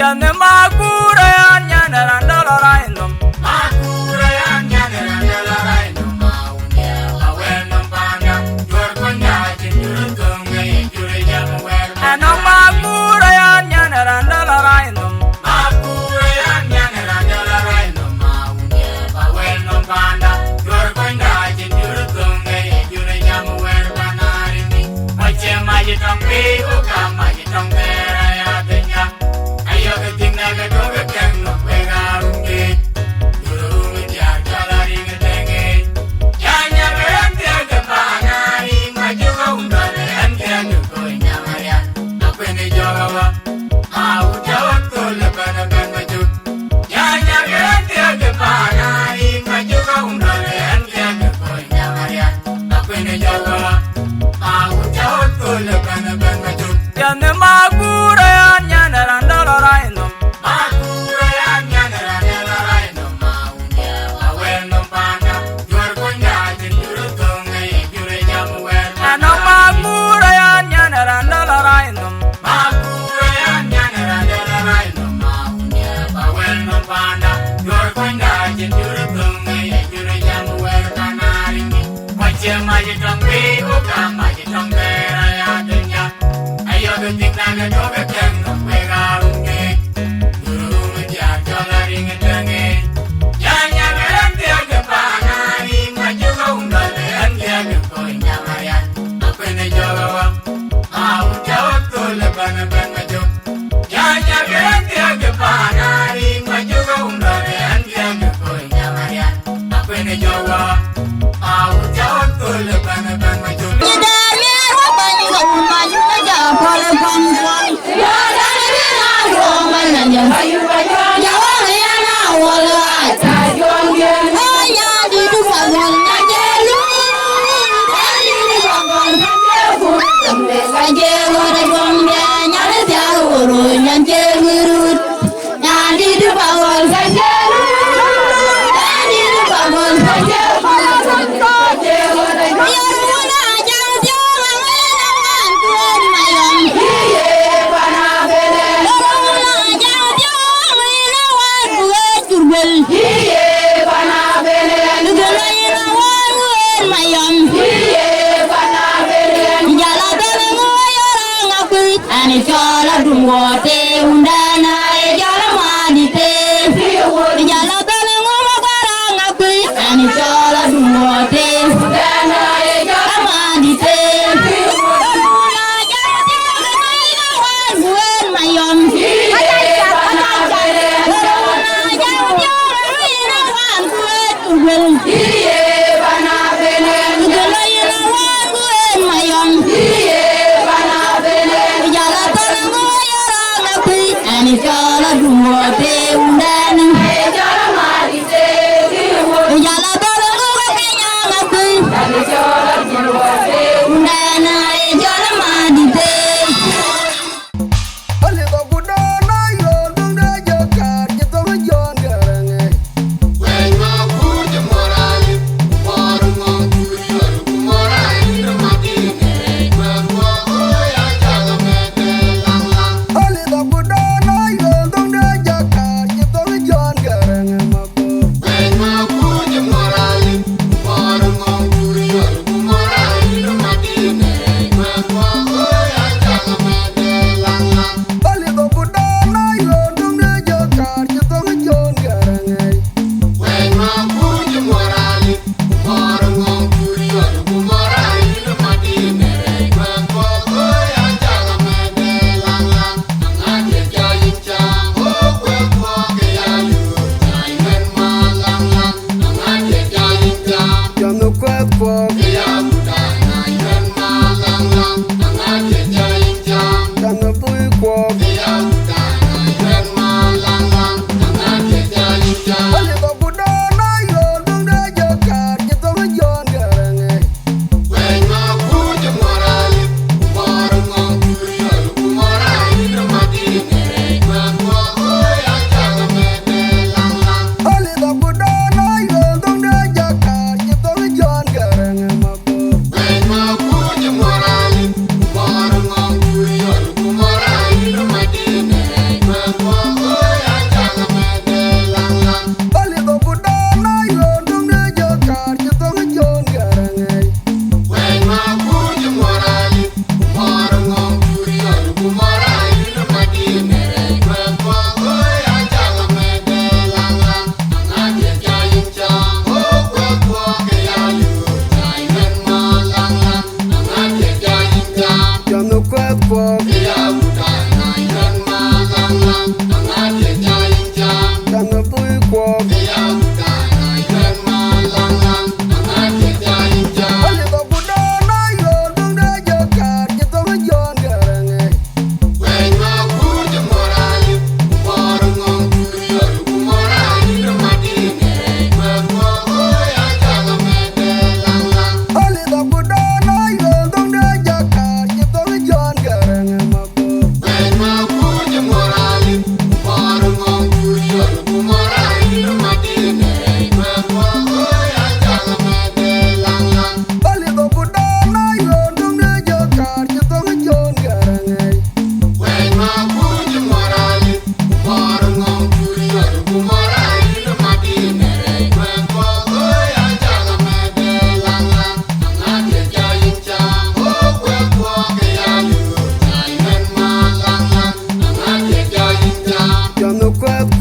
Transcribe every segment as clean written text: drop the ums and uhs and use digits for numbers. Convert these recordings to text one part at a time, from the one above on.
Yane makura ya nyane randala rainum. Makura ya nyane randala rainum. Maunye aweno panda. Jorkonya jinjuru tunga yejure jamu werma. Ano makura ya nyane randala rainum. Makura ya nyane randala rainum. Maunye aweno panda. Jorkonya jinjuru tunga yejure jamu werma narini. Mache maji tongpi uka maji tongpera ya tenya. Ayo ketingna kedoge kengo pegarungi. Durungi tiar jalari ngedenge. Yanya berhenti aja panari. Majuga undane henti aja koi nyamaria. Aku ini jawa. Mau jawab tuh leban-leban maju. Yanya berhenti aja panari. Majuga undane henti aja koi nyamaria. Aku ini jawa. Mau jawab tuh leban-leban maju. Yane makura ya nyane randala rainum. Makura ya nyane randala rainum. Maunye aweno panda. Jorkonya jinjuru tunga yejure jamu werma. Ano makura ya nyane randala rainum. Makura ya nyane randala rainum. Maunye aweno panda. Jorkonya jinjuru tunga yejure jamu werma narini. Mache maji tongpi uka maji tongpera ya tenya. Ayo ketingna kedoge kengo pegarungi. Durungi tiar jalari ngedenge. Yanya berhenti aja panari. Majuga undane henti aja koi nyamaria. Aku ini jawa. Mau jawab tuh leban-leban maju. Yanya berhenti aja panari. Majuga undane henti aja koi nyamaria. Aku ini jawa. Mau jawab tuh leban-leban maju. Wote undana ejala madite. Ejala tole ngoma karanga kui. Ani chola dumote undana ejala madite. Una jala tiga kaina wan buen mayom. Una jala tiga kaina wan buen tubel. Tubel ina wan buen mayom. Ani chola dumote undana ejala madite. Ejala tole ngoma kenya ngakui. Ani chola dumote undana ejala madite. Morali,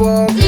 Yo,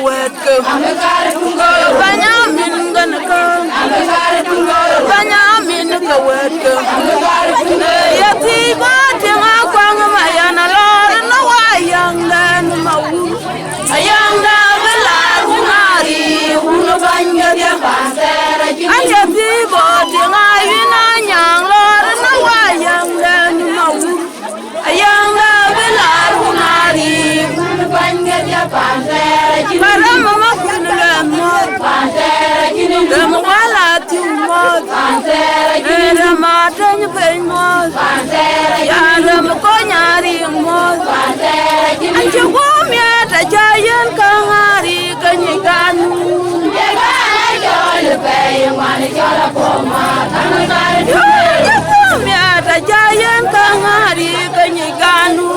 wetke Banyamin gonna come Banyamin ka wetke Yati bati nga kwang mayana lor na wayang dan mau Ayang da belar hunari hunu banya dia Ayati bati nga wina nyang lor na wayang dan mau Ayang da belar hunari hunu banya dia Para mama kunu lemot Lemu wala tiumot Lemu adanya penyot Ya lemu konyari mot Anju gomya tajayan kangari kenyikanu Ya gomya tajayan kangari kenyikanu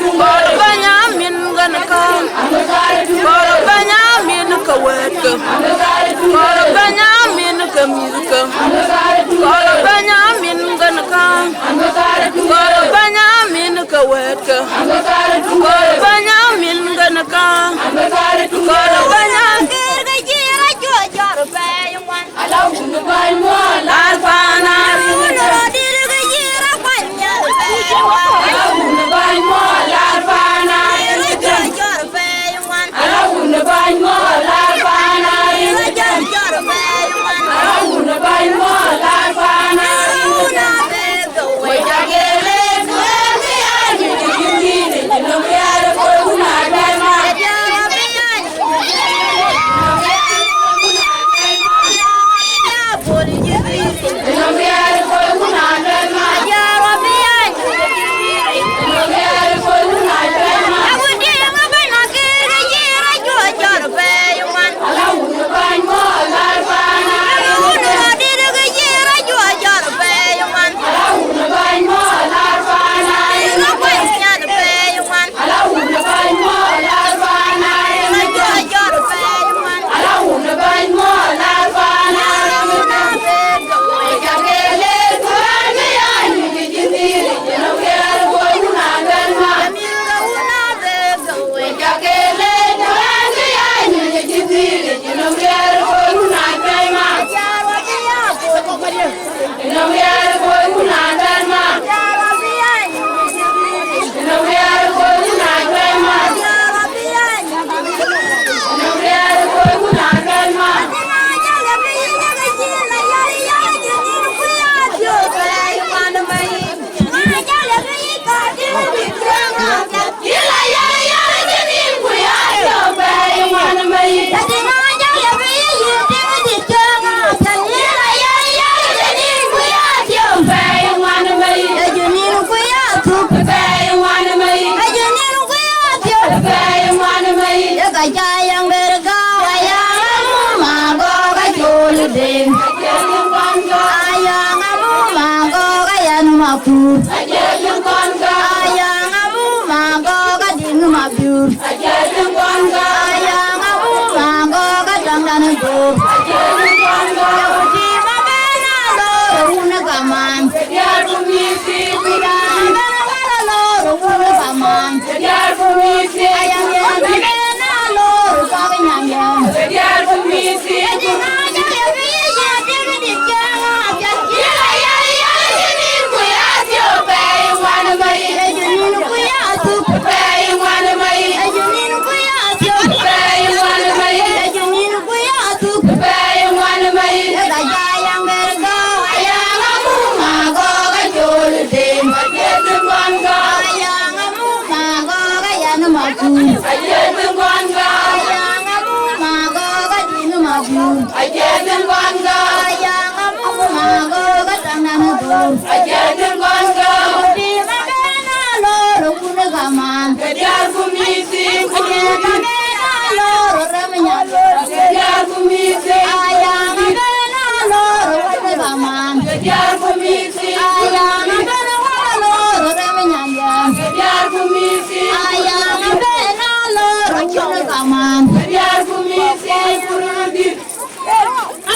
Banyamin gonna come Banyamin ka wetke Banyamin ka milke Banyamin gonna come Banyamin ka wetke Banyamin gonna come Banyamin ka jira jojo baywan Alfana ringa dirga jira kwanya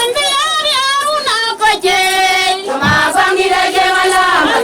Ande yari aruna koje, ma bangira je wala.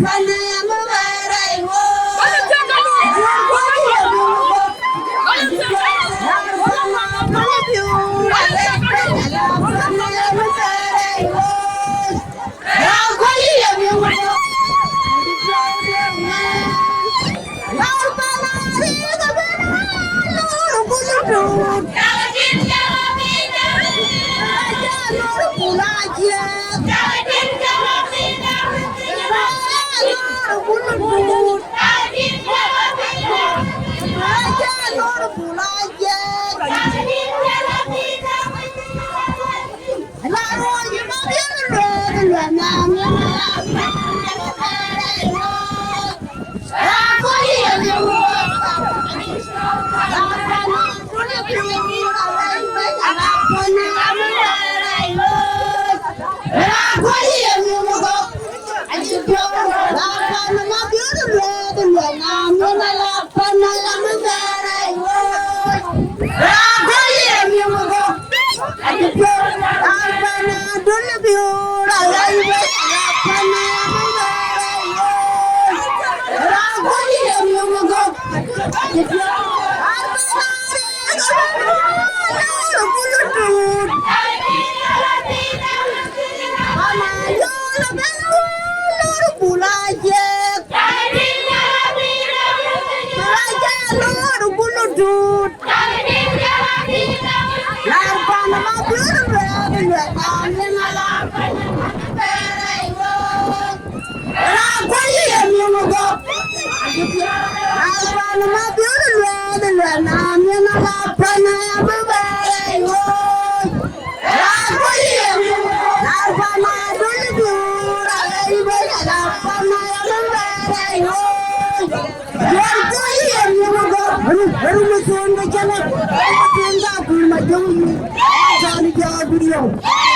Hãy subscribe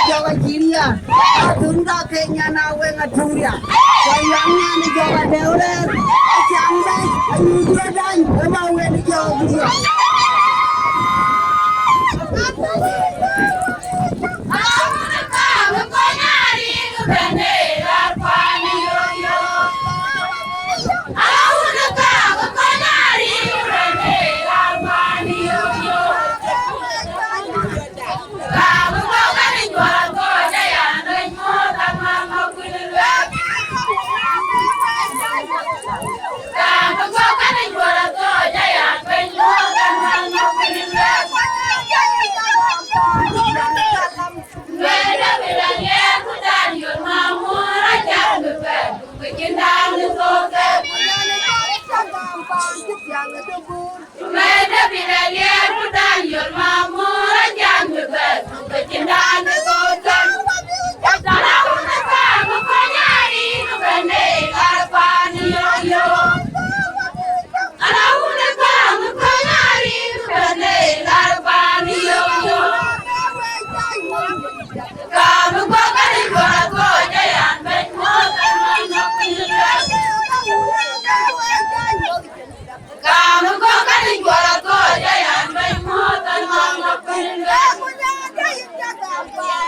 cho kênh Ghiền Mì Gõ để không bỏ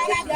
lỡ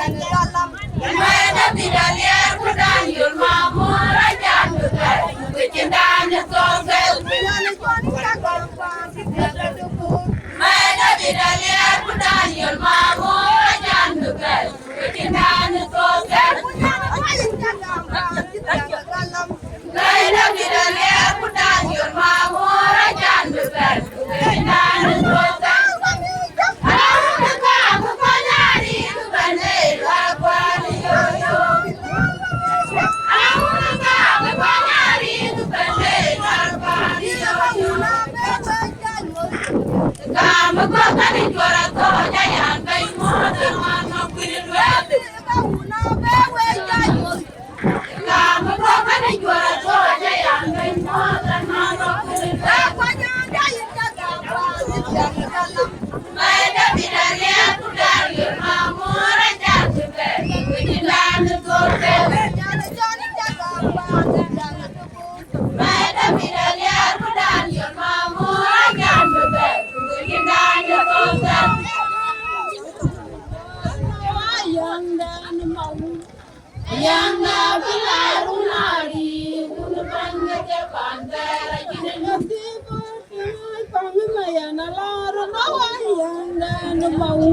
yana lara na wayanda na mau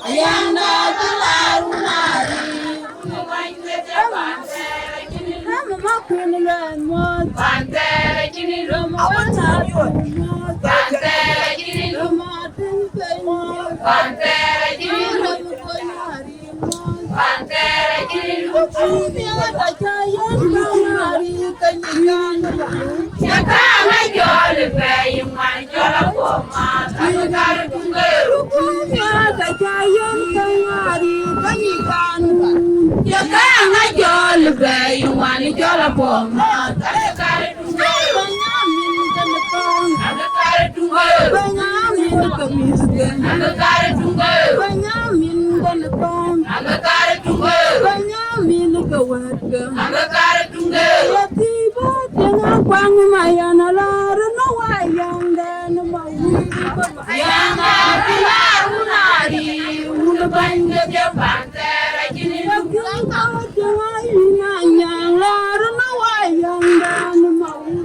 ayanda tularu nari Rama makuni lemot Pantera kini Rama wana lemot Pantera kini Rama tinkai mot Pantera kini Rama koyari mot Pantera kini Rama tacayan kamari kanyikan Yakanga jole bayi man jola koma Takar tungeru kuma tacayan kamari kanyikan Yakanga jole bayi man jola koma Takar tungeru Banyamin kanakong Takar tungeru Banyamin kamisgan Takar tungeru Banyamin kanakong Takar tungeru Banyamin kawatga Takar tungeru Yatiba tengah kwang mayana lara no wayang dan mawi Ayanga tilaru nari Ula banga dia pantera jini Lakyang kau tengah inanyang lara no wayang dan mawi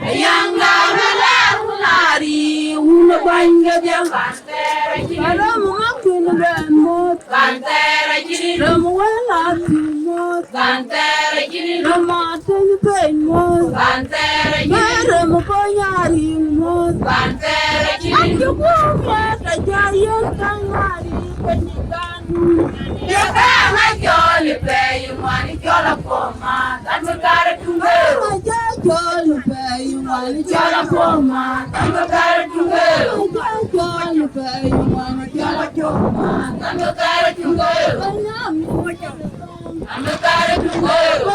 Ayanga tilaru nari Ula banga dia pantera jini Para mengakuin lemot Pantera jini Ramuela timot Pantera jini Ramaten kaimot Pantera jini Merem konyari mot Pantera jini Anjukumya tajayan kangari penyikan Yakanga joli peyu mani jola poma Tanbekara tunggeru Aja joli peyu mani jola poma Tanbekara tunggeru Aja joli peyu mani jola poma Tanbekara tunggeru Tanbekara tunggeru Banyamin Tanbekara tunggeru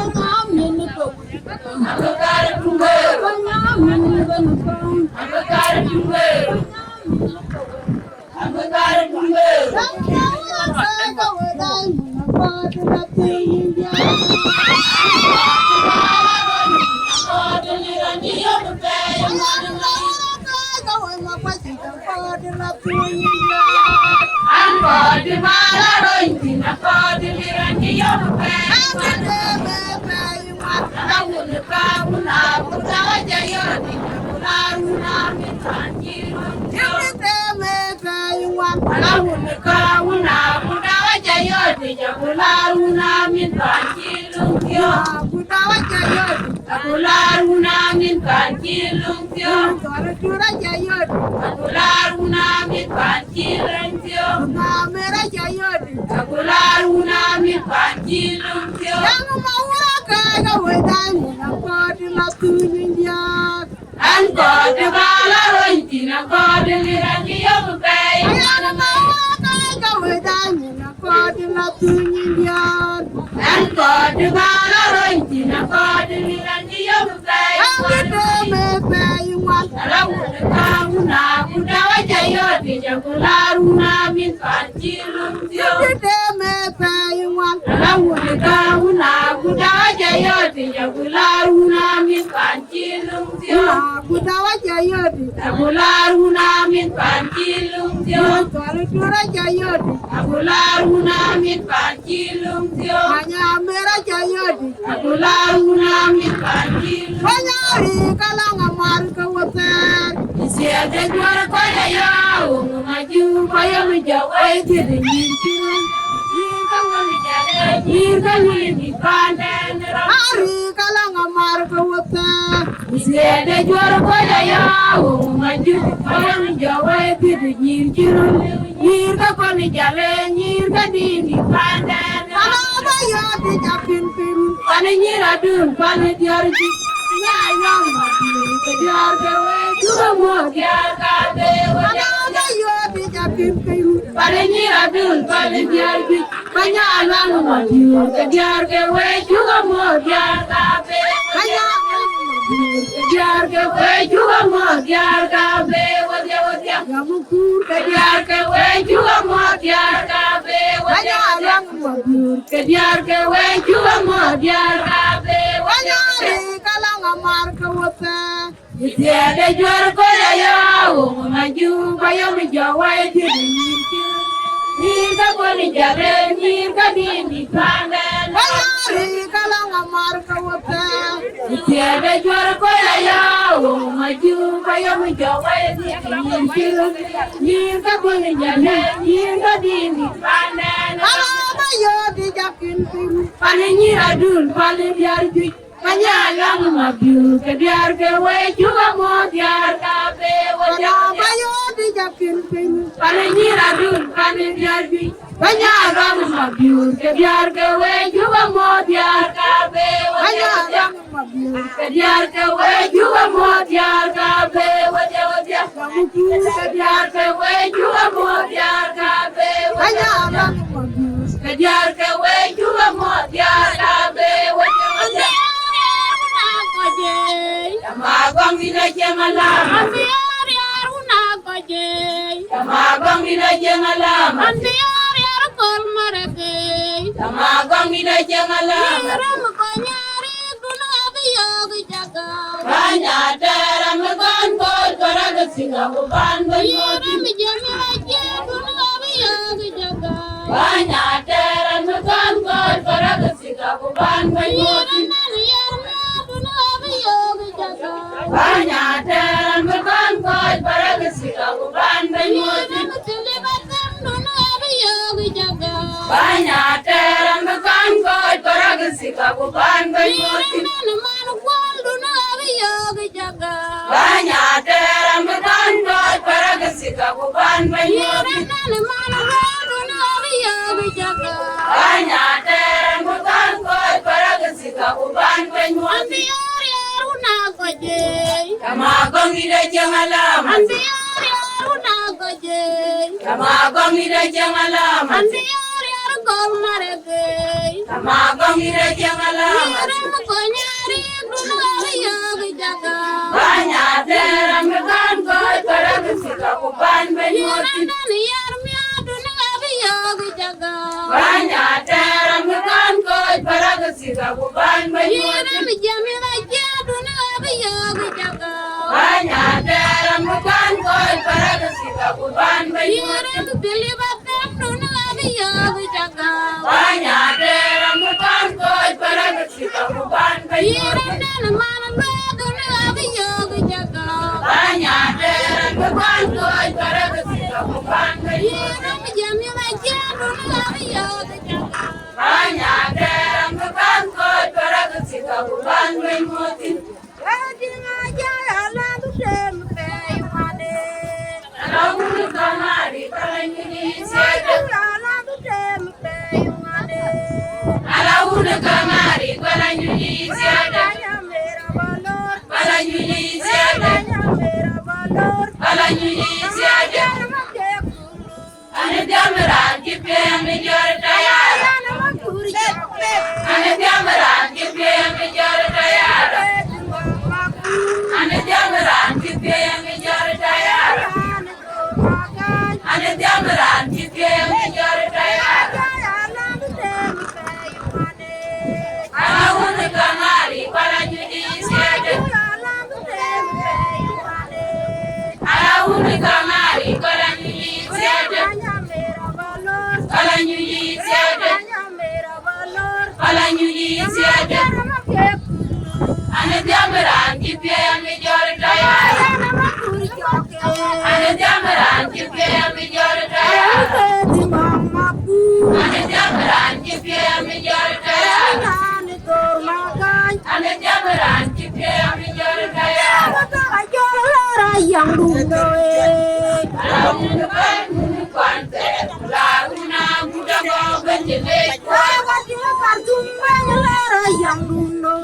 Banyamin Tanbekara tunggeru Tanbekara tunggeru Kularuna min kancilung tio, kutawa jayot. Kularuna min kancilung tio, kura jayot. Kularuna min kancilung tio, kamera jayot. Kularuna min kancilung tio. Yang mau kaga wedang nak la kuninja. Anko de bala rointi nak de lirangi yo bay. Yang mau kaga wedang la kuninja. Anko de bala rointi nak de lirangi yo bay. Angkete me bay wan. Alawu de kauna kudawa jayot jakularuna min kancilung tio. Angkete me bay wan. Alawu de kauna kudawa jayot jakularuna min kancilung tio. Kudawa jayot jakularuna min kancilung tio. Kura jayot jakularuna min kancilung tio. Hanya merah jayot jakularuna min kancilung. Banyari kalang amar kawasan. Isia de juara kaya ya, maju kaya menjawai jadi nyintin. Hari kalang amar kawasan. Isia de juara kaya ya, maju kaya menjawai jadi nyintin. Nyirka koni jale, nyirka dini pandan. Kalau bayo dijapin pin, pane nyiradun, pane diarji. Nyayang mati, kejar kewe, juga mau diar kabe. Kalau bayo dijapin pin, pane nyiradun, pane diarji. Banyak alang mati, kejar kewe, juga mau diar kabe. Banyak alang mati, kejar kewe, juga mau diar kabe. Wajah yamukur, kejar kewe, juga mau diar kabe. Banyak alang mati, kejar kewe, juga mau diar kabe. Wajah kalang amar kawape. Isia de juara koya ya, maju kaya menjawai jadi nyirka. Nyirka koni jale, nyirka dini pandan. Hari kalang amar kawape. Isia de juara koya ya, maju bayo mu jowe ni kiru yin ka buni jale yin ka dini panen ala bayo di jakin pin pani adul pani biar ju kanya lang maju ke biar ke we juga mo biar ka be wajah bayo di jakin pin pani adul pani biar ju kanya lang maju ke biar ke we juga mo biar ka be wajah Kadiar kawe juga mo diar kabe wajah wajah kamu kadiar kawe juga mo diar kabe wajah kadiar kawe juga mo diar kabe wajah wajah Tamagong ina jangalam Anbiar yar una koje Tamagong ina jangalam Anbiar yar kol mareke Tamagong ina jangalam Ram konya Banyak dalam megan kol karaga singa bukan banyak mi jamila jadu nabi yogi jaga banyak dalam megan kol karaga singa bukan banyak banyak dalam megan kol karaga singa bukan banyak banyak dalam megan kol karaga singa bukan banyak banyak dalam megan kol karaga singa bukan banyak banyak dalam megan kol karaga singa bukan banyak Tamagong ida jangalam Tamagong ida jangalam Tamagong ida jangalam banyak dalam megan kol karaga singa bukan banyak banyak dalam megan kol karaga singa bukan banyak banyak dalam megan kol karaga singa bukan banyak banyak dalam megan kol karaga singa bukan banyak banyak dalam megan kol karaga singa bukan banyak banyak dalam megan kol karaga singa bukan banyak Alahun kamari kalanyuni siada Alahun kamari kalanyuni siada kalanyuni siada kalanyuni siada ane jamran kipe amejor tayar ane jamran kipe amejor tayar ane jamran kipe amejor tayar ane jamran kipe amejor tayar Alahun kamari kalanyuni siada Alahun kamari kalanyuni siada kalanyuni siada kalanyuni siada ane jamran kipe amejor tayar ane jamran kipe amejor tayar ane jamran kipe amejor tayar ane jamran kipe amejor tayar yang dulu Alahun bangun kuante launa muda go benjele yang dulu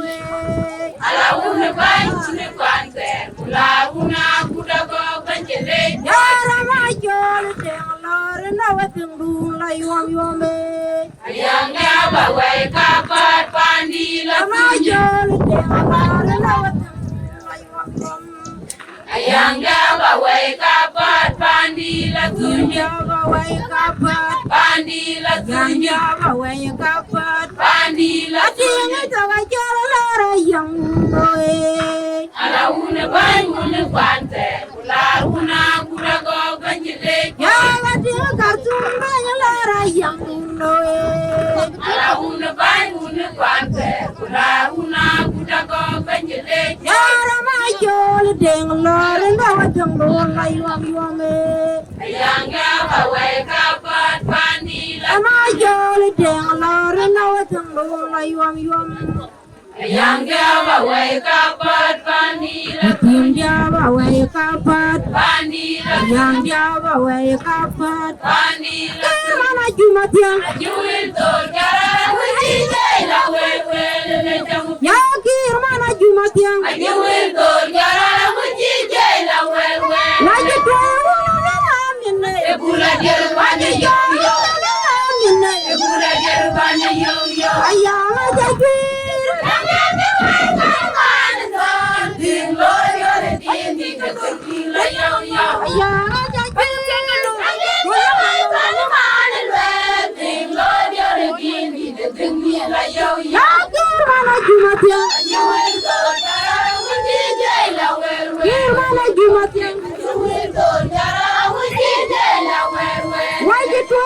Alahun bangun kuante launa muda go benjele ya ramajol tenglor nawatung dulu yom ayangnya bawa kapat pandi la ramajol tenglor nawatung yom ayangnya bawa kapat pandi la tunja Jawai kapat, pandi la tunja jawai kapat, pandi la tinga tunja jaga jala lara yang noe. Alahun bangun kuante launa muda go benjele Jaga tinga kartun banyak lara yang noe. Alahun bangun kuante launa muda go benjele Jara majol deng lor na wa jang do la yom yom Ayang gaba way kapat panila. ana jol deng lor na wa jang do la yom yom Ayang gaba way kapat panila. tim jaba way kapat Panila. yang jaba way kapat Panila. mana jumat yang Juil to jara wuji jay la wewe le jamu. ya kir mana jumat yang Juil to jara wuji jay la wewe. lagi tuh amin Ebula jer banya yo yo. Ebula jer banya yo yo. ayam jadi Ding lo yo le ding ding la yo yo. ayam jadi ya kir mana jumat yang kir mana jumat yang lagi tuh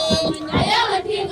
amin ayam jadi ayam jadi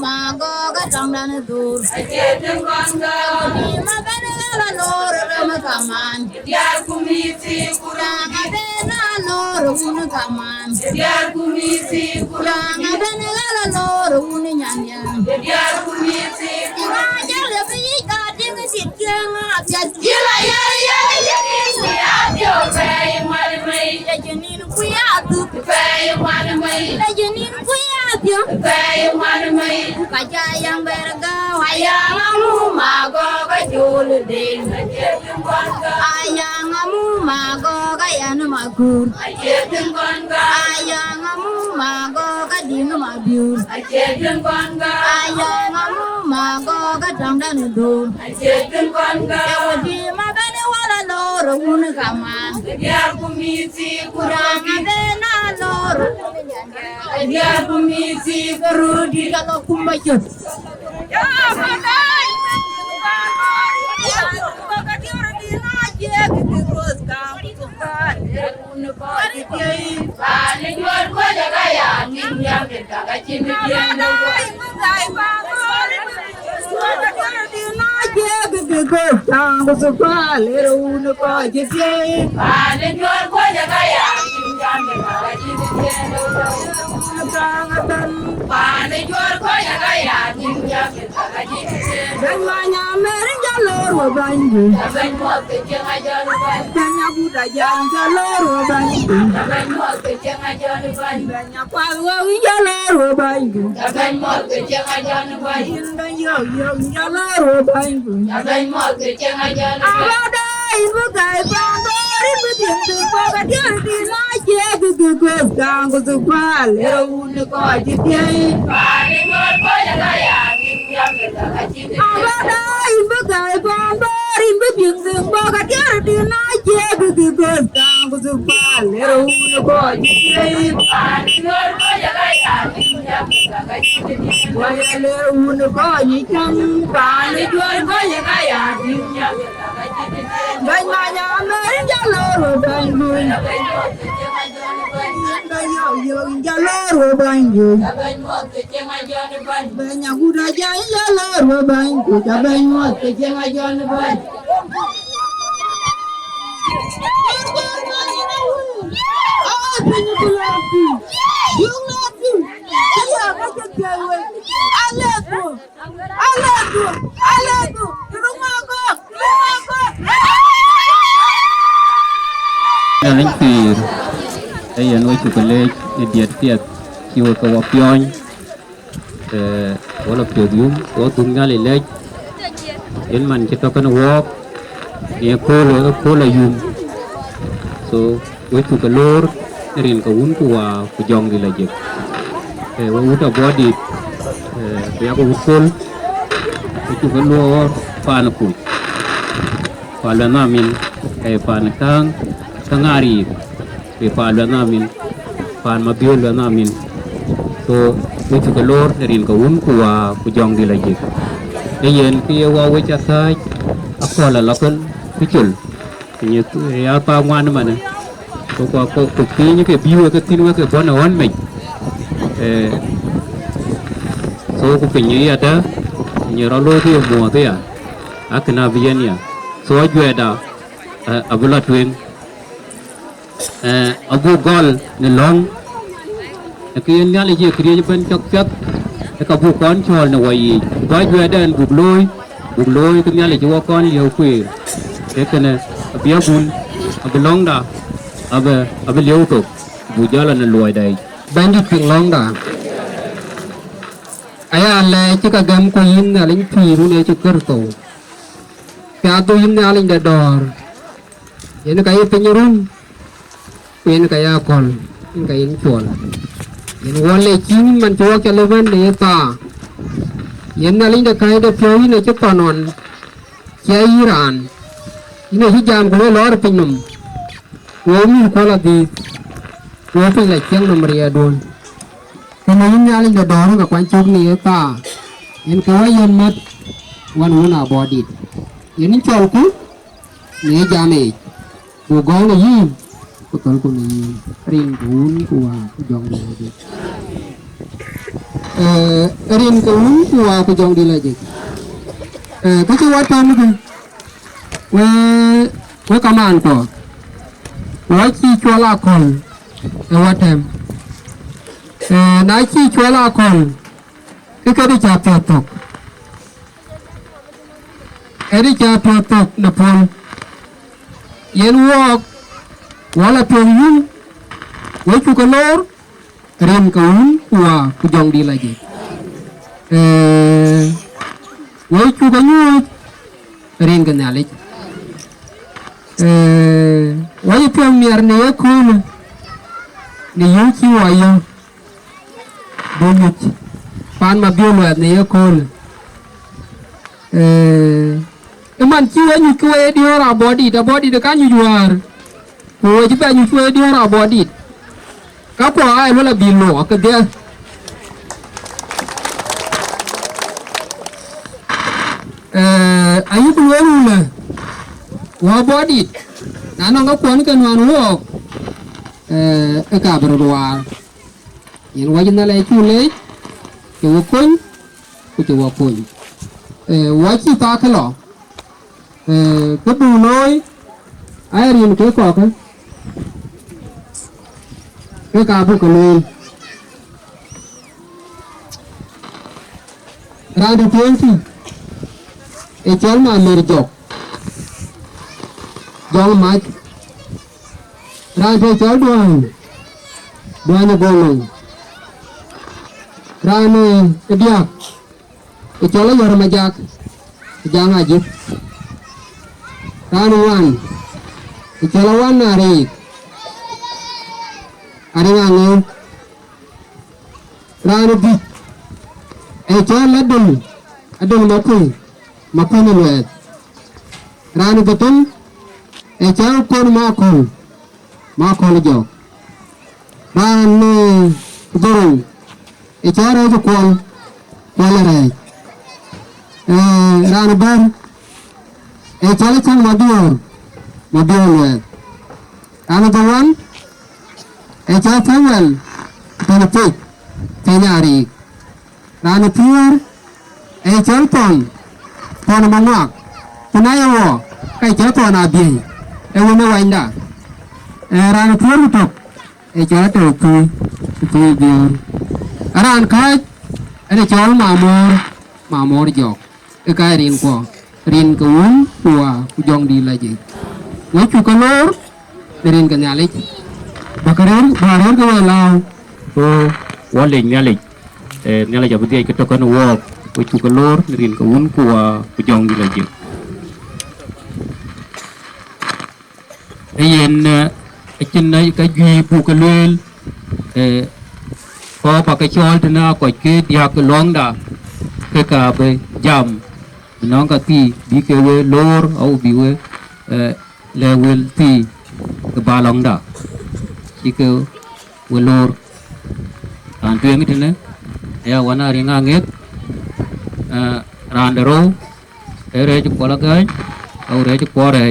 mà go cái trong đàn dur Ache tung con ga. đi mà bên la lor mà kaman Yar kumisi kurang. kurang bên la lor un kaman Yar kumisi kurang. kurang bên la lor un nyan nyan Yar kumisi. raja le bi ka ding sit kyang a pya Yila ya ya ya ni abyo pay mari mai. ya jenin ku ya tu Pay mari mai. ya jenin ku ya pya Pay mari mai. ka ja yang berga Ayang amu mago ka jul din. Ache tung con ga. ayang amu mago ka yan magur Ache tung con ga. ayang amu mago ka din mabiur Ache tung con ga. ayang amu mago ka trong đàn dur Ache tung con ga. di ma bene wala lor un kaman Yar kumisi kurang kurang. ben la lor Yar kumisi kurudi. kalau kumbajo Paling luar gua jaga ya, yang kita kacim dia paling luar gua jaga ya, yang kita kacim dia paling luar gua jaga ya, yang kita kacim dia. Saben mau kecil aja lupa, saben mau kecil aja lupa, saben mau kecil aja lupa, saben mau kecil aja lupa. Paling luar gua jaga ya, yang kita kacim dia. Paling luar gua jaga ya, yang kita kacim dia. Paling luar gua jaga ya, yang kita kacim dia. Saben mau kecil aja lupa. Saben mau kecil aja lupa. Anh Phi đây là nuôi chủ cần lê điện tiệt chiều cầu pion có là kiểu đúng có tung ra lên lê đến mình kita kena walk dia ko la yum so nuôi chủ cần lor rin ka un kuwa kujong di lajek wa uta body ya ko ukol chủ cần lor pan ku pala namin kay pan kang tangari pe pala namin pan mabiola namin so itu kelor dari kaun kuwa kujong di lagi yen kia wa wecha sai akola lakon pikul ni ya pa ngwan mana ko ni ke biwa ke tinwa ke bona wan me so ko pinyi ada ni ralo ti mo te ya akna biyan ya so ajweda abula twin abu gol ni long cái nhà lấy gì kia bên chọc chọc cái bu con chòi nó vậy gói về đây buộc lôi cái nhà lấy cho con liều quỷ cái này bia bún cái long đó cái liều tục bu giờ là nó lùi đây bên đi chuyện long đó ai là chỉ cái gam coi in là lính phi luôn này chỉ cơ tổ cái tôi in là lính đỏ ini kayak penyerun ini kayak kon ini kayak chuan ini wale cing man chua ke levan de ta ini naling de kai de pyo ini che tonon che Iran ini hijam ko lor pinum wo mi ko la di wo pe la cheng nom ria don ini naling de dor ga kwan chuk ni ta ini ko yen mat wan una body ini chau ku ni jame bu gong ni betul ku ni ring bun ku jong ni rin cái của dòng đi là gì cái chú wat con cái với cảm ơn của với chi cho la con wat em nãy chi cho la con cái đi chạp chạp tục đi chạp chạp tục nè phong yên walk wala pion yun với chú cái lor rin cái của dòng đi là gì với chú cái nhu rin cái nào lấy với pion miar này cool này yêu chi wayo bonut pan mà biêu mệt này cool eman chi wayo kue di ora body da body da kan juar kue jiba nyu kue di ora body kapo ai lo la bilo ka dia ayu kuwe rula wa body na no ka kwon kan wan wo ka berdoa yin wa jina le chu le chu kun ku chu kun wa chi ta ka lo cái bù nói ai riêng cái cỏ cái cà bù cái này ra được tiếng gì cái chén mà mệt chọc giông mát ra cái chén đoan nó gồm ra này cái điạc cái chén là giờ mà giặc giang aja kanuan kecelawan narik ada ngangin ranu bit ecol adun mapu nulet ranu betul ecol kon makon jo ranu burung ecol aja kon rai ranu bar ecol kan madior nulet ranu bawan ecol fawal tanapik tenyari ranu pur ecol pon mangak punayawo kai ecol pon abi ewo me wainda ranu pur tok ecol to tu bior aran kai ecol mamor jok kai rin ko rin ko của dòng đi là gì với chú con lor rin cái nhà lịch bà cái lao wa le nyalik nyala jabudi ke tokan wo ko chukalor rin ko un ko jong di laji yen chen nay ka gi bu ka lel ko ba ka chol tna ko ke dia ka long da ke ka be jam nong ka ti bi ke we lor au bi we level ti ka ba long da ki ke we lor an tuyeng tne ya wana ringa nget randero ere ju kola gai au re ju kore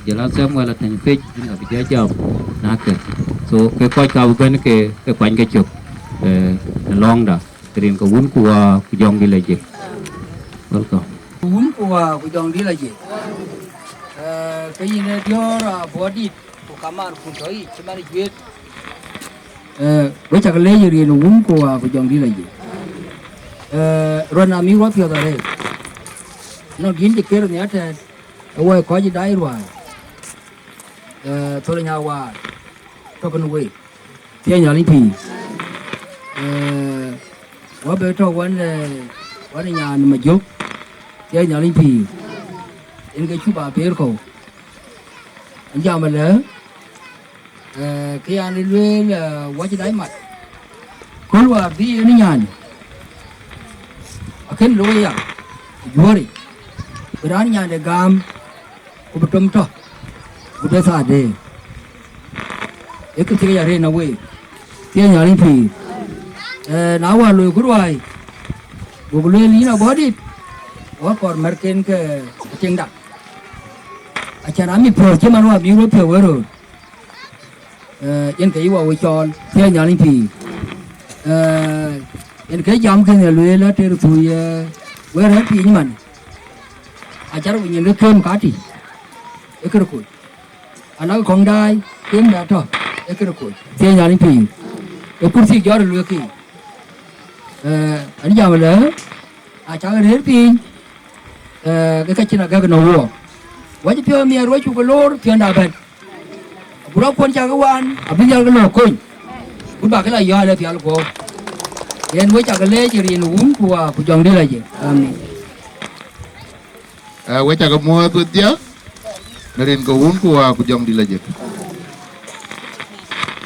jela sem wala ten fik ni abi ja jam na ke so ke ko ka ben ke kwan ke chuk long da rin ko un ku jong di leje welcome un ku jong di leje cái gì này do là body của kamar của tôi chỉ mà biết với chắc lấy gì nó uống của dòng đi là gì rồi làm miếng quá phiêu rồi nó dính thì kia rồi nhá thì ôi có gì đấy rồi tôi là nhà hòa tôi cần quay theo nhà linh thì quá bé cho quán nhà mà giúp theo nhà linh thì em cái chú bà bé cầu anh chào mình nữa khi anh đi lên là quá chỉ đáy mặt có lúc đi đến nhà cái lối à vui đi berani nhà để gam có một trăm trò có để sao để cái nhà này nó quê cái nhà này thì nào vào lối cuối rồi bộ lối lý nào bỏ đi có còn mở cái chân đạp cha nắm mi phở chứ mà nó bị rối phở rồi yên cái vào tròn theo nhà linh thì en cái jam cái này lùi là ter thui quê hết pin mình à cháu mình nhìn được cơm cá thì cái rồi anh nói con đai cơm đã thôi cái rồi thế nhà linh phi cái kursi gió lùi kì anh jam là à cháu hết pin cái chuyện là cái nấu quá chỉ pio miếng rồi chụp cái lor phiền đào bền bữa quan cháu cái quan à bây giờ cái lor coi bữa bà cái là gió là phiền lor coi Yan với chắc cái lễ chỉ riêng uống của chồng đi là gì? Amen. Với chắc cái mua tuột giá, riêng cái uống của chồng đi là gì?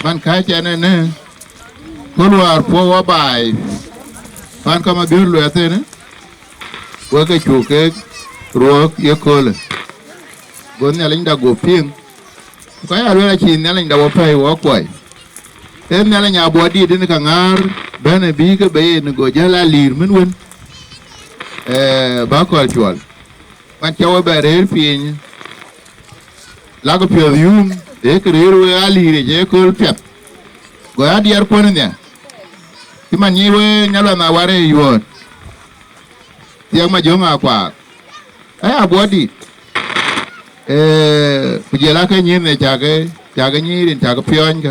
Ban khai cho nên nè, keluar po bài, ban kama biar lu ate nè, với cái chủ cái ruột yêu cồn, vốn nhà lính đã gộp phim, cái là lúc chín nhà lính đã gộp phải hóa quậy, em nhà lính nhà bùa đi đến cái ngar bên bi cái bể nó gọi là lir mình quên bác coi chuột bạn cháu bé đấy pin lá cái phiêu yum để cái đấy rồi ali để chơi coi phép gọi đi ở quên nè thì mà như vậy nhà là nào vậy yuột tiếng mà giống à quả ấy à bùa đi bây giờ là cái nhìn này chả cái nhìn đến chả cái phiêu anh cả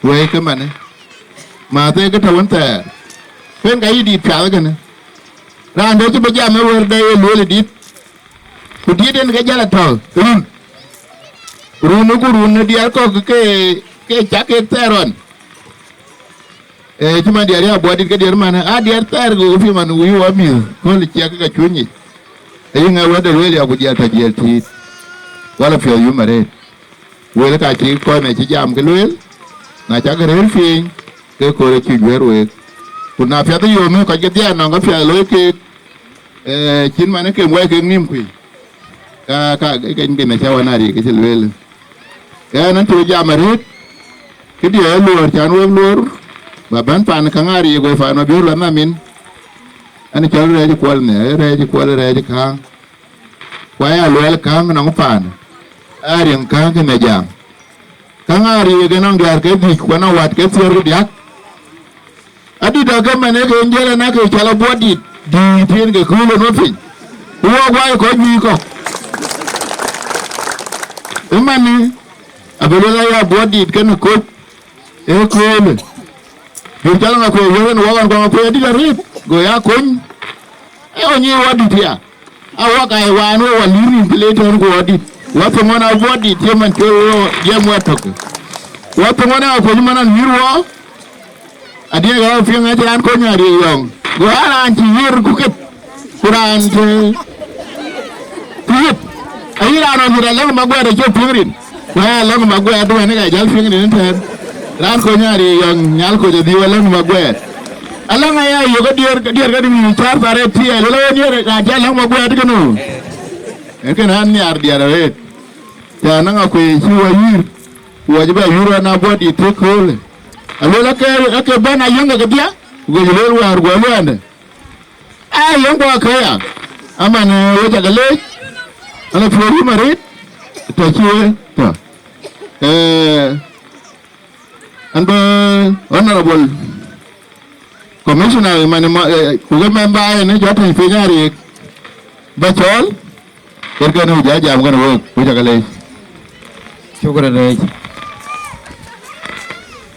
vậy cái mà này mà thế cái thằng thế bên cái đi phá cái này ra đó chứ bây giờ mới vừa đây lúa đi cứ đi đến cái giá thầu run nó đi ở cái chắc cái teron chứ mà đi ở bữa đi cái đi mà à đi ở ter cái phim mà nuôi hoa miêu con lịch chắc cái chuột nhỉ ấy ngay vừa đây lúa đi ở bây giờ thay giờ thì quá là phiền như mà đây vừa là cái chỉ coi này chỉ giảm cái lúa là chắc cái rễ phiền cái cô ấy chịu rồi, còn na phía tây yếm có cái dia nó có phía lối cái chín mà nó cái quay cái niêm quỷ, cái này sao anh đi cái chữ luyện, cái nó chui ra mà hết, cái dia luar chán luar, và bán pan khang ari cái phải nó biểu là mà mình, anh chơi rồi cái quần này, rồi cái khang, quay luar khang nó không pan, ari khang cái này giảm, khang ari cái nó gạt cái gì, quay nó vặt cái xưa cái điác. Adi daga mana ke njela na ke chala body di pin ke kulo no fin wa ko ni ko emani abela ya body kan ko e ko le yo chala na ko yo no wa ko di rit go ya kun e onyi wadi tia awa kai wa no wa liri plate ko wadi wa to mona body te man to ye mo tok wa to mona ko mana mirwa adia ga fiang aja an ko nyari yong gua an ciir kukit kuran tu kukit ai ra no mura lang ma gua de jo pingrin wa lang ma gua do ne ga jal pingrin ten ran ko nyari yong nyal ko de diwa lang ma gua alang aya yo ga dier ga di char bare ti lo ni ga jal lang ma gua de no en kan an nyar dia re ya nang ko ci wa yir wa je ba yuro na body te ko alola ke bana yonga ke dia go jelo war go lande yung ko kaya ama ne waja gale ana flori marit to chiwe to and honorable commissioner mane ko member ne jota fi nyari bachol ergano jam gana wo waja gale shukran re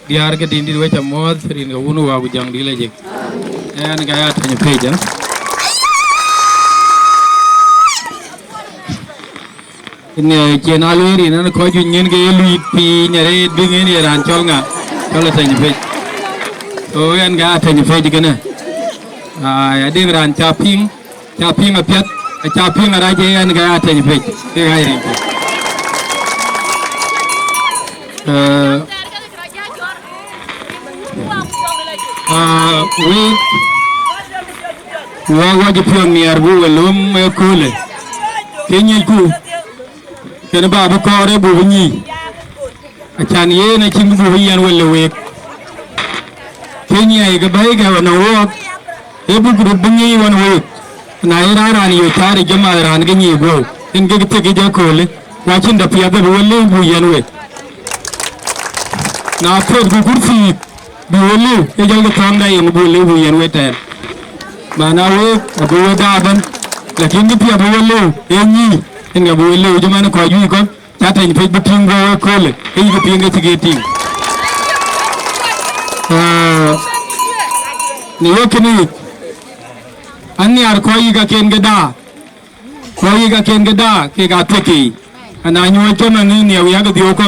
biar ke dindi we chamod rin ga unu wa bujang dile je en ga ya tanya peja ne chenalu ri na ko ju nyen ge lu pi nyare dinge ni ran chonga kala tanya pej o en ga tanya pej gana ya ding ran chaping apiat chaping ara je en ga tanya pej ke ga ri wa jipion ni arbu welum kule kenyi ku ken ba bu kore bu ni achan ye na chin bu yan wele we kenyi ay ga bay ga na wo e bu gru bu ni won we na ira ran yo tare jama ran ga ni go en ga te ga kole wa chin da piya ga wele bu yan we na pro bu kurfi buulu e jalga tanda yen buulu yen weten mana we abu daban lakini pia buulu enyi inga buulu jamana ko ju ko chata ni pe butingo kole e yi pinga tigeti ni yokini anni ar ko yi ga ken geda ke ga teki ana nyo chama ni ne ya ga dio ko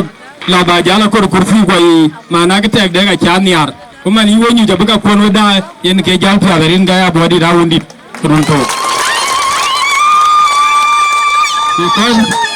la ba jala ko kurfi ko yi mana ga tek de ga chan yar kuma ni wonyu jabu ga kono da yen ke jal pa rin ga ya bodi da wondi kurun to because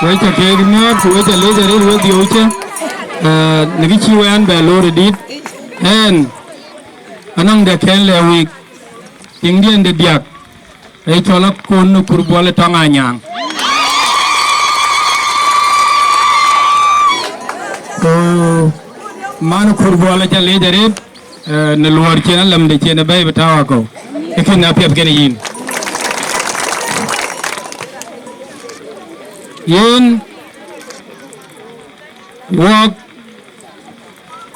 với cho cái nước với cho lấy ra đấy với điều chứ những cái chiêu ăn bè lô rồi đi hen anh ông để khen lệ vị tiếng điên để điạc ấy cho nó côn nó cùr bò lại tăng ai nhang mà nó cùr bò lại cho lấy ra đấy nó luar trên nó làm để trên nó bay vào tao cô cái khi nào phép cái này nhìn yen walk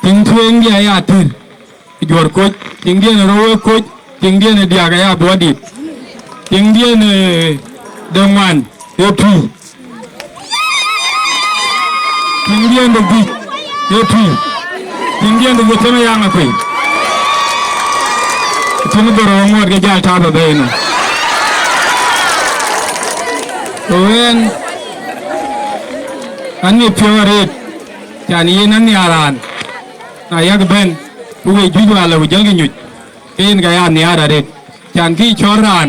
ting tueng dia ya tir jor ko ting dia ro ko ting dia dia ga ya body ting dia dongwan epi ting dia ndo bi epi ting dia ndo gotema ya ma ko ting do ro ngor ga ja ta ba be no wen anh pure red chani nan ni aran ayak ben uwe juju ala ujal gi nyut ken ga ya ni ara red chan ki choran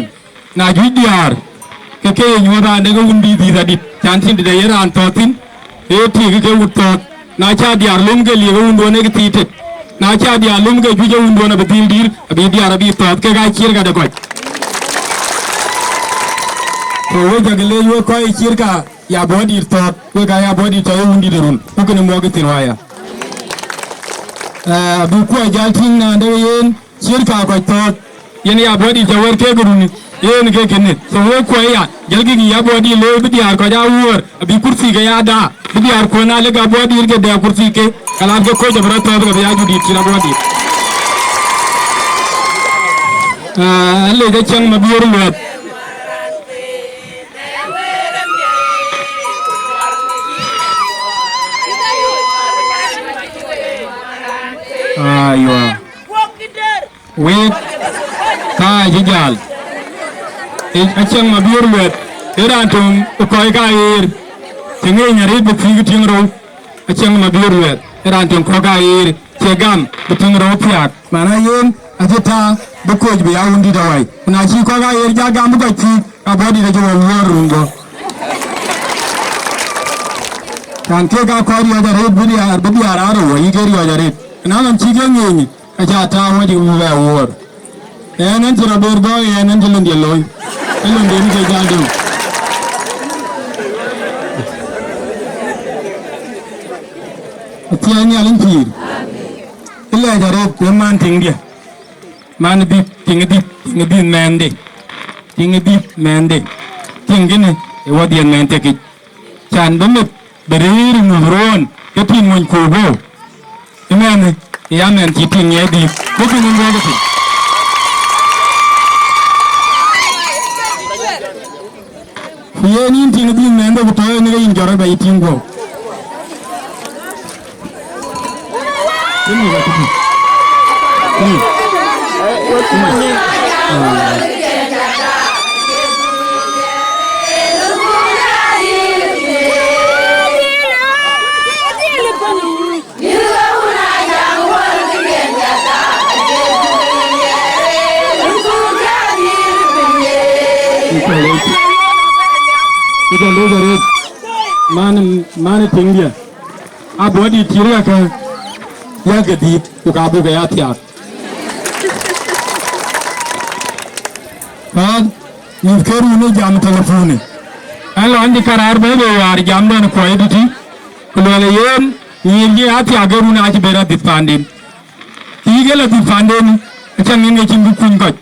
na judiar ke nyora de ga undi di radit chan tin de yaran totin e ti ke utot na cha diar lum ge li ga undo ne ge titet na cha diar lum ge juju undo na bedil dir abi diar abi tot ke ga chir ga de ko to we ga le yo ko chir ka ya body tot we ga ya body to undi derun ko ne mo ga tinwaya bu ko jaltin na de yen shirka ko tot yen ya body to wer ke guruni yen ke kenet so we ko ya jalgi ya body le bi diar ko ja wor bi kursi ga ya da bi diar ko na le ga body ke da kursi ke kala ga ko jabra to ga ya judi tira body le ga chang ma biyor le aywa wet ka jijal achang ma biur wet erantum ko ka ir tinge nyari bu fi tingro achang ma biur wet erantum ko ka ir cegam bu tingro piak mana yen ajita bu ko bi yawundi dawai na ji ko ka ir jagam bu fi abodi da jawo worungo kan ke ga ko ri da red bu ya araro yi geri ya red nalam chigen ni aja ta wadi mu ba wor nan tira borgo nan tilon de loy elon de ni ga do tiani alin pir illa jare ko man tingia man bi tingi mende tin gini e wadi en mente ki chan bamit berir muhron ke tin mon kugo imene ya men ti tin ye di ko tin ngo ko ye ni tin di men do to ni ga injora ba tin go ini ga tin Kita logo mana tinggi, abu di kiri akan ya gede, juga abu gaya tiap. Kan, mungkin ini jam telepon. Kalau anda karar berdoa jam dan kuai itu, kalau yang ini hati agar una aja berat dipandin. Tiga lah dipandin, macam ini cuma kungat.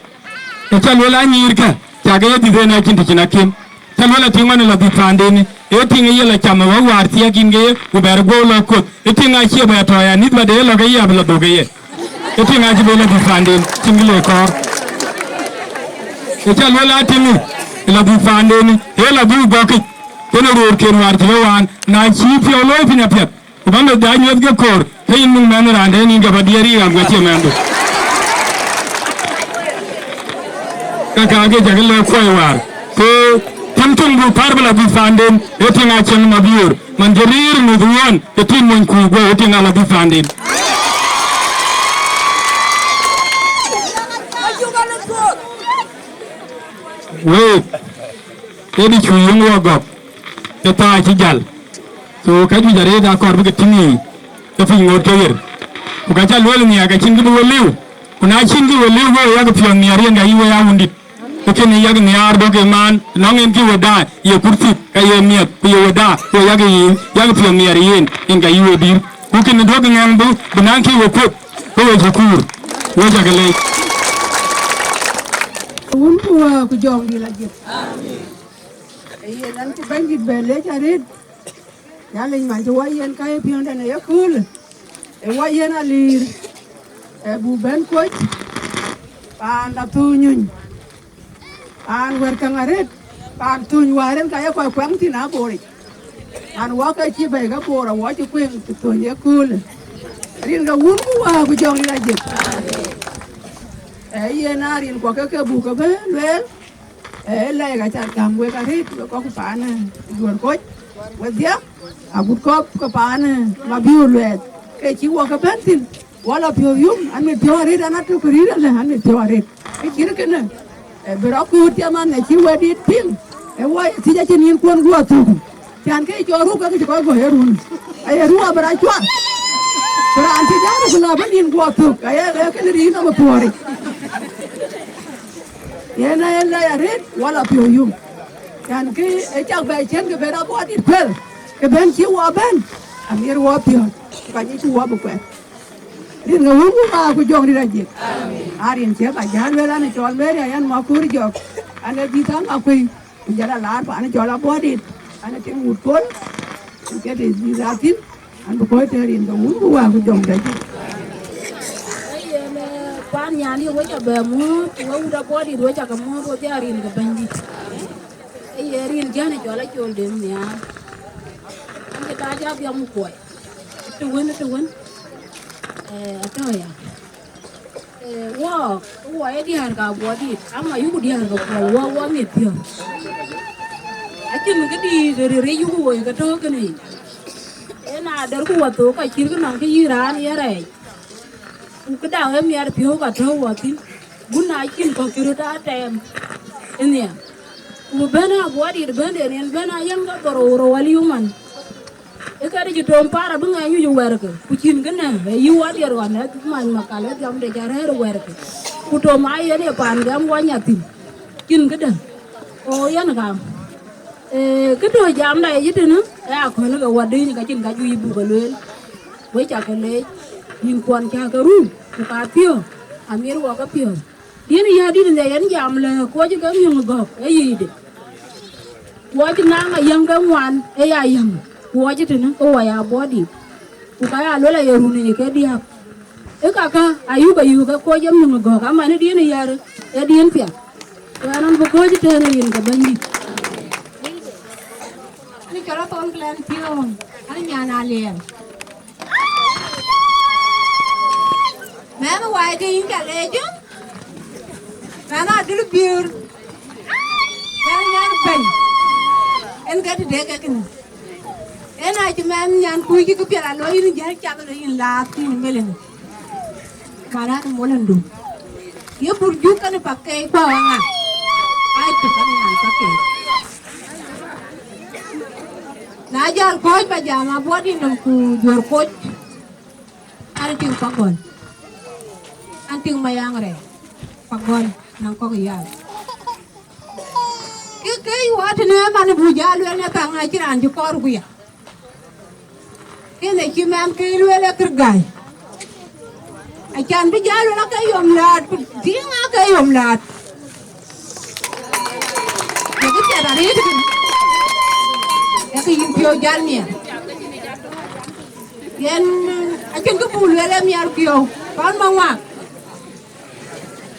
Macam wala nyirka, jaga di sana cinta cinakim. Kalau tinggal la dipandin, tinggal ia la cama war tiak inge, uber gola kot. Tinggal aja berat ya, nit bade la gaya bela doge. Tinggal aja bela dipandin, tinggal ekor. Kalau la tinggal la dipandin, la bu bakit. Kena rurken war jawan, na chip yo loy pina piat. Ubang dah nyat ke kor, hei nung mana rande ni gak badiari am gak ciamendo. Kakak jaga le koi war, ko tentung bu parbela dipandin, tinggal aja mabiur, manjerir muduan, tinggal mengkugo, tinggal la dipandin. Wait, ini cuyung wagap, kita cijal. So kaji jari dah kor begitu ni, tapi ingat kaya. Bukan luar ni agak cinggu berliu, kuna cinggu berliu go ya kepion ni arian gaya ya undit. Okey ni ya ke niar doge man, nangin ki wada, ya kursi kaya miat, kaya wada, ya kepion ni arian, yang gaya wadir. Okey ni doge ngang bu, benang ki wakut, wajakur, wajagalai. Untua ku jong di lagi. Iya nanti banjir beli cari. Jalan macam wayan kaya pion dan ya cool. Wayan alir. Buban kuat. Pan datunyun. Pan berkangaret. Pan tunyuaran kaya kau kuang tina bori. Pan wakai cibai ka bora wajib kuang tuan ya cool. Rin ka untua ku jong di lagi. Iya narin kau ke buka bel. Lai ka cat kamu karet kau ku pana. Jual kuat. Wadia. Abut kop kepana, mabiul wet. Ciwa kepentin, wala piuyum, ane piuarit anak tu kerira lah, ane piuarit. Kira kena, beraku tiaman, ciwa di ping. Wah, tidak jenis kuan gua tu. Jangan kaya joru kau kau kau herun. Ayah ruah beracuan. Beranti jangan kelaban in gua tu. Ayah kena rin nama piuarit. Yana arit, wala piuyum. Jangan kaya cak bacian ke beraku adit pel. Keben ciwa ben, amir wapion, kaji ciwa bukan. Ini ngawur aku jong di lagi. Arin siapa jalan bela ni jual bela yang mau kuri jog. Ane ditang aku jalan lar, ane jual apa adit, ane tengok utol, kita di ratin, ane kau terin ngawur aku jong di lagi. Pan nyali wajah bemu, udah body wajah kamu wajah arin ke bandit. Arin jangan jual dem ya. Kita aja biar mukoi, tuan, atau ya, wah ini harga buat ama yuk dia harga wah metiar. Aja mungkin dari reju woi kata kene, ada kuat tu kacir kan nangke iran ya ray. Kedang miar piau kata watin, guna ikin kau kira tak tem, ini ya. Ubena buat bena yang kau baru waliuman. Eka di judul para bengayu ju werke, kucing kena, yu wadi arwana, man makalah jam de jara werke. Kudo mai ni pan jam wanyatin, kin keda. Oh ya nakam. Kedo jam dah je tu aku nak wadi ni kacin kaju ibu kalul, wajah kalul, hingkuan kah karu, bukatio, amir wakapio. Dia ni jadi ni jam lah, kau je kami yang gok, ini. Watch now a younger one, a young. Watch it in a body. Ukaya lola ya runi ke dia. Kaka ayuba yuga ko jam nu go ka mane dia ni yar e dien pia. Wanan bu ko ji tane yin ka bandi. Ni kala ton plan pio. Ani nyana le. Mama why ke yin ka lejo? Nana dulu biur. Nana nyar pen. En ga de ka kin. En ai mam nyan ku ki ko pela lo yin jar cha lo yin la tin melen. Mana ko molan dum. Ye burju kan pakai pa nga. Ai to kan nyan pakai. Na jar ko pa jama bodi nang ku jor ko. Ar ting pagon. Anting mayang re. Pagon nang ko ya. Ke wat ne man buja lo ne ta nga kiran ju ko ru ya. Ke ne ki mam ke lo le kergai. Acan bi jalo la kay yom lat dinga kay yom lat ya ko tera re de ya ko yim pio jal mi yen acan ko bul wele mi ar pio pan ma wa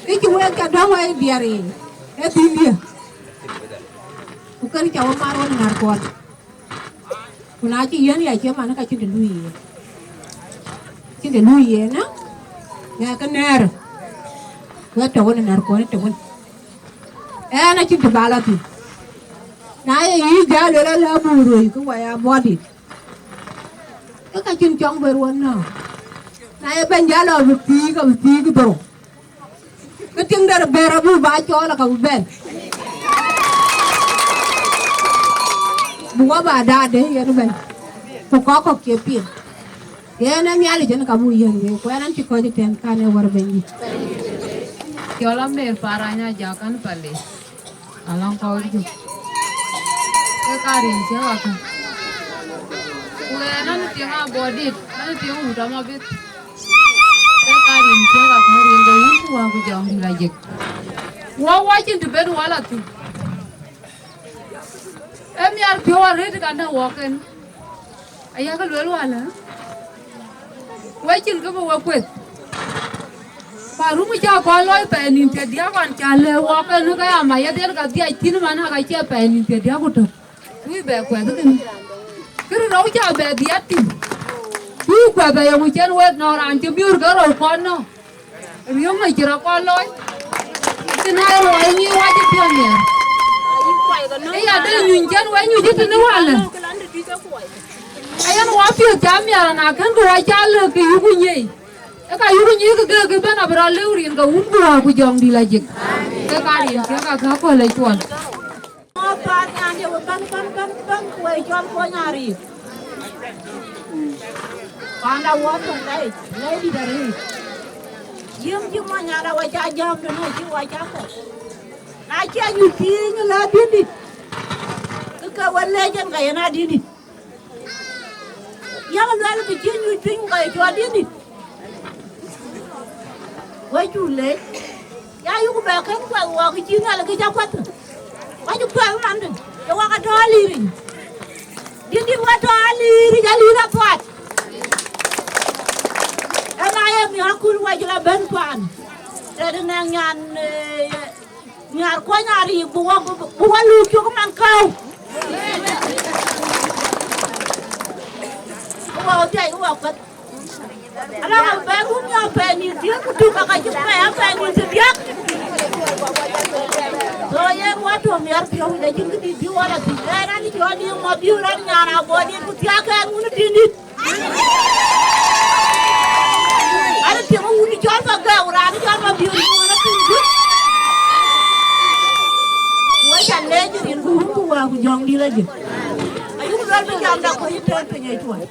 e ki we ka do wa biare e bilia ko kari ka wa maro nar ko kuna ci yen ya ce man ka ci de luyi na ya kan ner ko to wona nar ko to won na ci de balati na yi jalo la buru ko wa ya body ka cin chong ber won na ye ben jalo bi ti bro ko ting dar bera bu ba cho la ka ben bu ba da de ye ben ko ke pi Yana mi ali jen kamu yenge ko yanan ci ko di ten kane war bengi Yola mer paranya jakan pale. Alang kau itu. Karin siapa kan? Kue nan tiang bodit, nan tiang utama bit. Karin siapa kan? Rindu itu aku jauh dilajek. Wajin tu beru wala tu. Emi ar piawar itu kan dah waken. Ayah kan luar wala. Wajin ke bawa kuat. Baru macam kau loi penin dia kan cale waken nu kaya maya dia kan dia itu mana kaya penin dia kutu. Wih berkuat tu kan. Kira rau cah dia tu. Wih kuat yang macam wet orang cembiur kerol kono. Riang macam kau loi. Kenal loi ni wajib dia ni. Ayah ada nyunjan wajib itu ni wala. Ayah wafir jamnya nak kan kau wajib ke yukunya. Eka yukunya ke bena beralaurin ke ungu aku jang dilajik. Kekarin siapa aku lagi tuan. Apa ni anda bukan kue jual kue nyari. Anda waktu lagi dari. Jam mana ada wajah jam dan wajah apa? Nanti nyucinya lah dini. Kekawan lejan kaya na dini. Yang lalu bikin nyucinya kaya jual dini. Wajah le. Ya yuk bahkan kau kecilnya lagi jabat. Wajah kau mana? Ya wajah dolirin. Dini wajah dolirin jadi rapat. Ayam yang aku wajah bantuan. Dari nangan nyar ko nyari buwa lucu ko man kau. Buwa tay buwa kat. Ala ka baru nya pani dia kudu ka jupa ya pani dia. So ye watu miar pio de jing di wala di era ni jodi mo biura nyara bodi ku tia ka ngunu dinit. Ada tiang uni jual bagai orang jual mobil mana tu? Wajah lagi ni guru aku jang di lagi. Ayu jual berjam dah kau itu punya jual.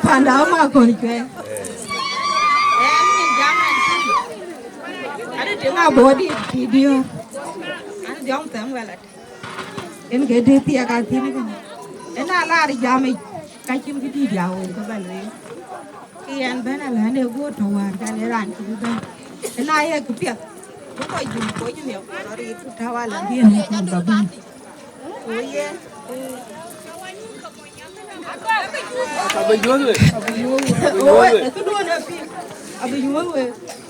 Pandai mak kau ni ke? Ada tengah body video. Ada jam tengah lagi. Ini gede tiak hati ni kan? Ini lari jamai. Kacim di dia ke balai. Kian benar lah ni gua tuan kan ran tu kan. Naya kepiak. ko jum ko jum ya ko ri tawala bien ko babun oye abu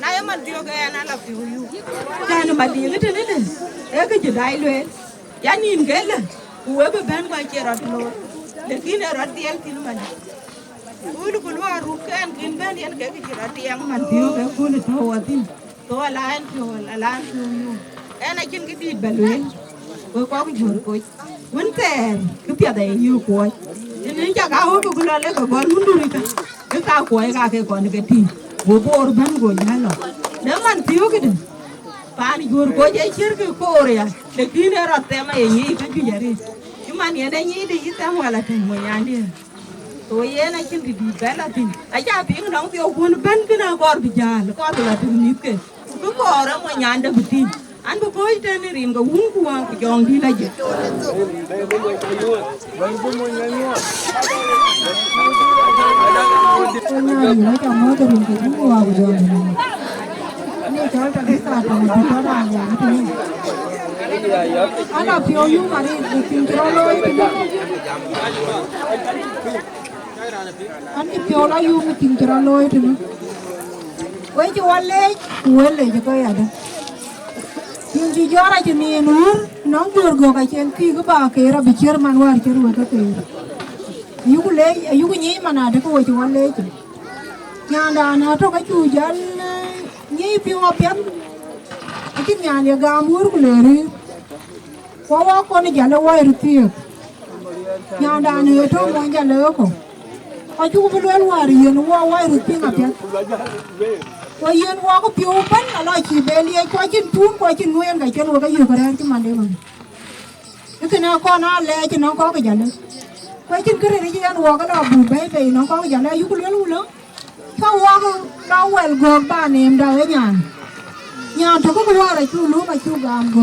na ya man dio ga na la fiu yu kana ma di ga tene ne e ga ji dai le ya nin ga la we be ban kwa ke rat lo le kin rat diel tin man ulu ko lo ru kan kin ban yan ga ji rat yang man dio ga ko le to watin to ala an to ala an yu ena kin ga di balwe ko ko jor ko won ter ku pya dai yu ko ni ja ga ho ko la le ko gor mundu ri ka ko ga ke ko ni ga ti go bor ban go jalo le man tiyo gidi pani gor go je chirki korea le kine rotte ma yi ka ju jari man ye de yi de ita wala tan mo yandi to ye na kin di bela tin a ja ping dong tiyo gun ban kina gor bi jalo ko la tin ni ke ko ra mo nyanda bitin an bu ko ite ni rim ga wun ku wa ko jong di la je nói cho mới cho mình cũng mua rồiนี่เขาจะได้ขาดของเขาได้อย่างนี้อันเราเพียวยุ่งอะไรกินเพียวเลยอันนี้เพียวเรายุ่งกินเพียวเลยถึงไว้จะวันเล็กวันเล็กจะก็อย่างนั้นยังจะย้อนอะไรจะเนี่ยน้องเดือดกว่าเช่นที่ก็บอกเกเราไปเชื่อมันว่าเชื่อว่าก็เกยุคเล็กยุคนี้มันอาจจะก็ไว้จะวันเล็กnhà đàn nào trong cái chủ dân như phiêu ngọc biết cái nhà này gà muối của lừa đi quá con này giả là quay được tiền nhà đàn này trong ngoài giả lừa không ở chỗ cái lừa ngoài thì nó quay được tiền ngọc biết quay yên qua có phiêu bắn là lại chỉ về liền qua trên thun qua trên nguyên cái chân cái gì cái đấy chứ mà đấy mà cái nào con nó lẹ chứ nó có cái giả lừa quay trên cái này cái ăn qua cái nào bù bé về nó có cái giả lừa yếu cái lừa luôn lớnเขาว่าเราเวลกบ้านเอ็มดาวไอ้ยานถ้าก็ว่าอะไรชูรู้ไปชูกามก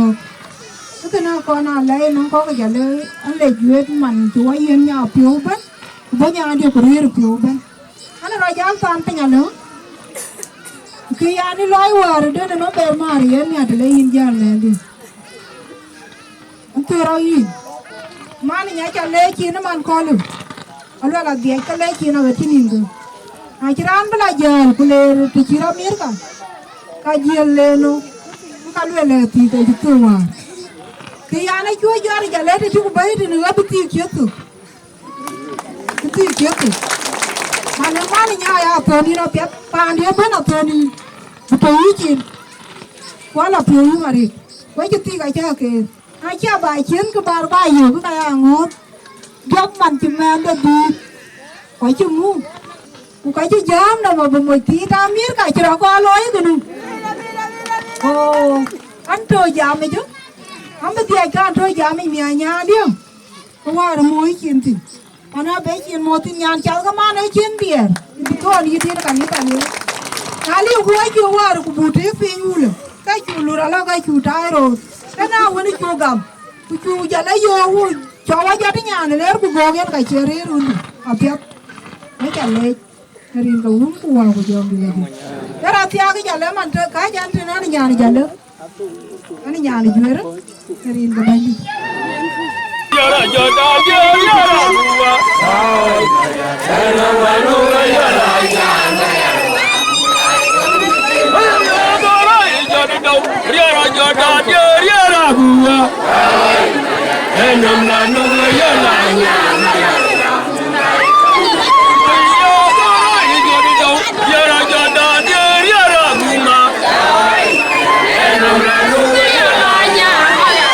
ก็คือน่าก่อนอะไรน้องเขาก็จะเลยอันเล็กเวทมันช่วยยืนยาวผิวเป็นบ่ยานเดียวก็เรียกผิวเป็นอันนั้นเราย้ำตามเป็นอย่างนั้นคือยานี่ร้อยว่าเดินน้องเบลมาเรียนเนี่ยจะเลยยินยานเลยดิอันตัวเราอีมาเนี่ยจะเลยจีนมันคอเลยเอาเรื่องอะไรเดียวก็เลยจีนเอาไว้ที่นี่ดูajaran belajar kuler tukira mirka kajian leno kalu le ti te tuwa ke yana jo jar jale te tu bai te nga biti kyetu mana mana nya ya to ni no pet pa ni bana to ni to yi wala pyo yu mari wai ti ga cha ke a cha ba chen ke bar ba yu ka ya ngot job man ti man da di wai chu mu cái chứ dám đâu mà một tí ta miết cả cho nó qua lối cái nè ồ anh thôi dám mày chứ anh bây giờ anh thôi dám mày mía nhà đi không qua được mối chuyện gì anh á bé chuyện một tin nhàn cháu cái má nói chuyện tiền thì thôi đi thế là cái này cái liu qua chưa qua được bút thế phi ngu rồi cái chú lừa là cái chú trai rồi cái nào vẫn chú gầm chú giờ lấy vô cho qua gia đình nhà này lấy cái gò cái chơi đấy luôn à biết mấy cái này Harin kau rumpu aku jom bila ni. Cara tiada jalan mantra kaya jangan tenar nyari jalan. Ani nyari juara. Harin kau balik. Yara jodoh yara buah. Yara baru yara jana. Yara jodoh yara buah. Enam nanu yara jana. Yara jodoh yara bunga. Enam nanu yara jana.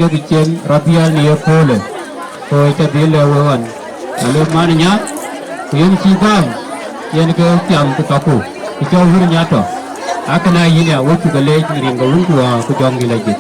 ga bichen rabia ni pole ko ta bile wan ale man nya yen ci bam yen ko tiam ko taku ci hur nya to akana yine wotu ga le ni ga wun ko jong gi la ji